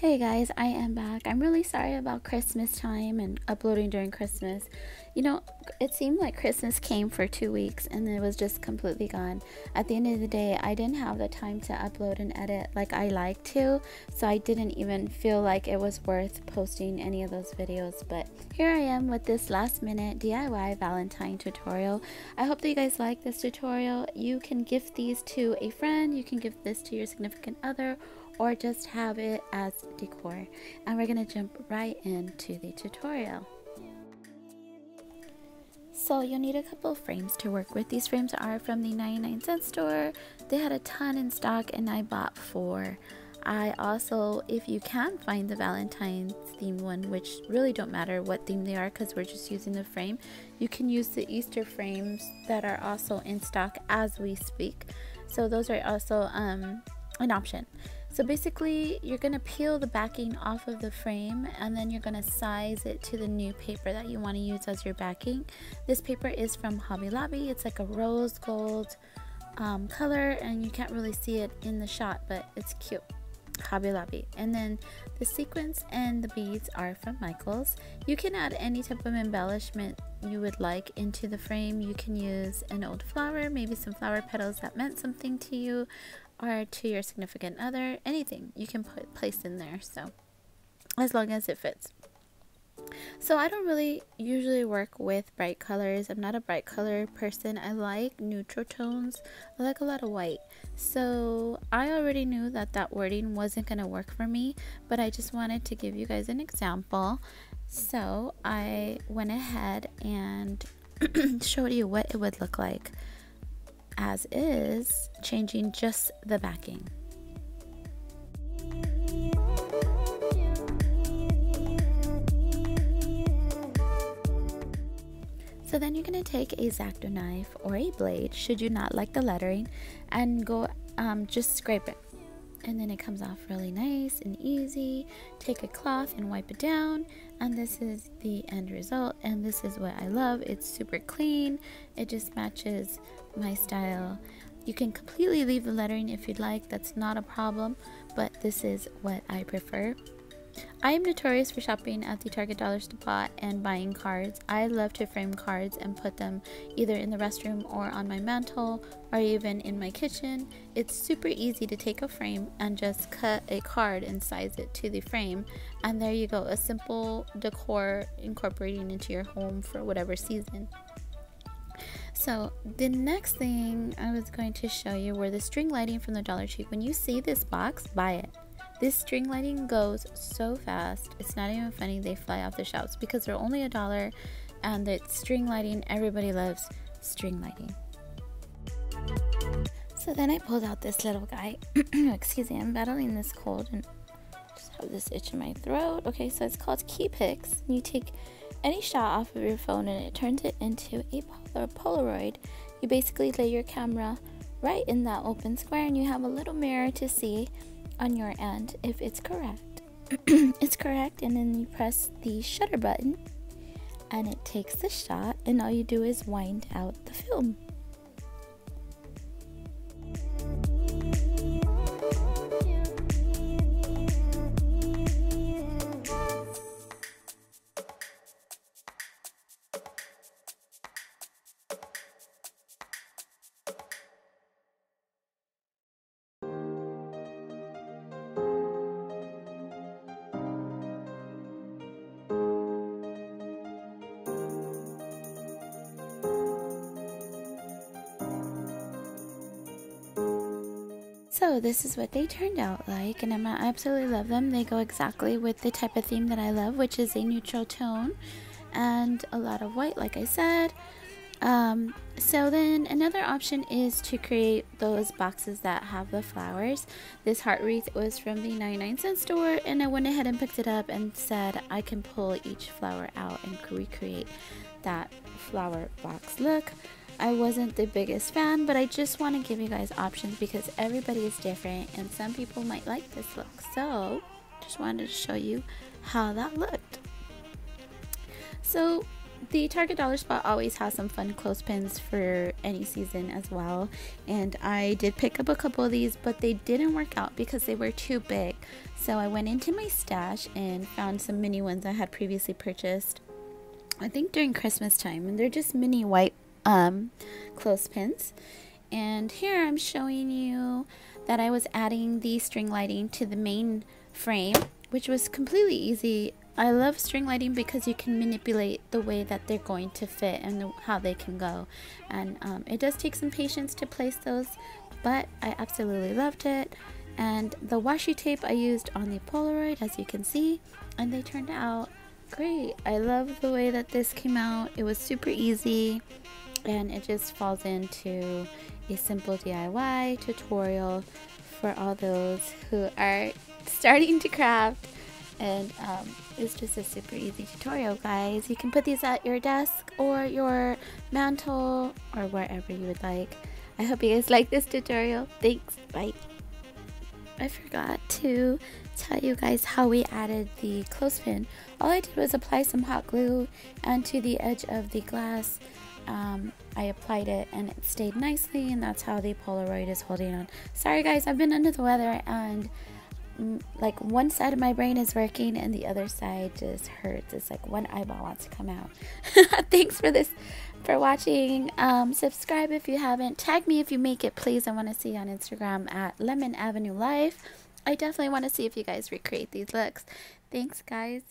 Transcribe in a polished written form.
Hey guys, I am back. I'm really sorry about Christmas time and uploading during Christmas. You know, it seemed like Christmas came for 2 weeks and it was just completely gone. At the end of the day, I didn't have the time to upload and edit like I like to, so I didn't even feel like it was worth posting any of those videos. But here I am with this last minute DIY Valentine tutorial. I hope that you guys like this tutorial. You can gift these to a friend, you can give this to your significant other, or just have it as decor. And we're gonna jump right into the tutorial. So you'll need a couple of frames to work with. These frames are from the 99-cent store. They had a ton in stock and I bought 4. I also, if you can find the Valentine's theme one, which really don't matter what theme they are because we're just using the frame, you can use the Easter frames that are also in stock as we speak. So those are also an option. So basically you're going to peel the backing off of the frame and then you're going to size it to the new paper that you want to use as your backing. This paper is from Hobby Lobby. It's like a rose gold color and you can't really see it in the shot, but it's cute. Hobby Lobby. And then the sequins and the beads are from Michaels. You can add any type of embellishment you would like into the frame. You can use an old flower, maybe some flower petals that meant something to you or to your significant other, anything you can place in there, so as long as it fits. So I don't really usually work with bright colors. I'm not a bright color person. I like neutral tones. I like a lot of white. So I already knew that that wording wasn't going to work for me, but I just wanted to give you guys an example. So I went ahead and showed you what it would look like as is, changing just the backing. So then you're going to take a X-Acto knife or a blade, should you not like the lettering, and go just scrape it. And then it comes off really nice and easy. Take a cloth and wipe it down, and this is the end result, and this is what I love. It's super clean. It just matches my style. You can completely leave the lettering if you'd like. That's not a problem, but this is what I prefer. I am notorious for shopping at the Target Dollar Spot and buying cards. I love to frame cards and put them either in the restroom or on my mantle or even in my kitchen. It's super easy to take a frame and just cut a card and size it to the frame, and there you go, a simple decor incorporating into your home for whatever season. So the next thing I was going to show you were the string lighting from the Dollar Tree. When you see this box, buy it. This string lighting goes so fast, it's not even funny. They fly off the shelves because they're only $1, and the string lighting, everybody loves string lighting. So then I pulled out this little guy. Excuse me, I'm battling this cold and just have this itch in my throat. Okay, so it's called Keypix. You take any shot off of your phone and it turns it into a Polaroid. You basically lay your camera right in that open square and you have a little mirror to see on your end if it's correct. It's correct, and then you press the shutter button and it takes the shot, and all you do is wind out the film. So this is what they turned out like, and I absolutely love them. They go exactly with the type of theme that I love, which is a neutral tone and a lot of white, like I said. So then another option is to create those boxes that have the flowers. This heart wreath was from the 99-cent store, and I went ahead and picked it up and said I can pull each flower out and recreate that flower box look. I wasn't the biggest fan, but I just want to give you guys options because everybody is different and some people might like this look. So just wanted to show you how that looked. So the Target Dollar Spot always has some fun clothespins for any season as well, and I did pick up a couple of these, but they didn't work out because they were too big. So I went into my stash and found some mini ones I had previously purchased, I think during Christmas time, and they're just mini white clothespins. And here I'm showing you that I was adding the string lighting to the main frame, which was completely easy. I love string lighting because you can manipulate the way that they're going to fit and how they can go. And it does take some patience to place those, but I absolutely loved it. And the washi tape I used on the Polaroid, as you can see, and they turned out great. I love the way that this came out. It was super easy, and it just falls into a simple DIY tutorial for all those who are starting to craft. And it's just a super easy tutorial, guys. You can put these at your desk or your mantle or wherever you would like. I hope you guys like this tutorial. Thanks. Bye. I forgot to tell you guys how we added the clothespin. All I did was apply some hot glue onto the edge of the glass. I applied it and it stayed nicely, and that's how the Polaroid is holding on. Sorry guys, I've been under the weather, and like one side of my brain is working and the other side just hurts. It's like one eyeball wants to come out. Thanks for watching. Subscribe if you haven't. Tag me if you make it, please. I want to see you on Instagram at Lemon Avenue Life. I definitely want to see if you guys recreate these looks. Thanks guys.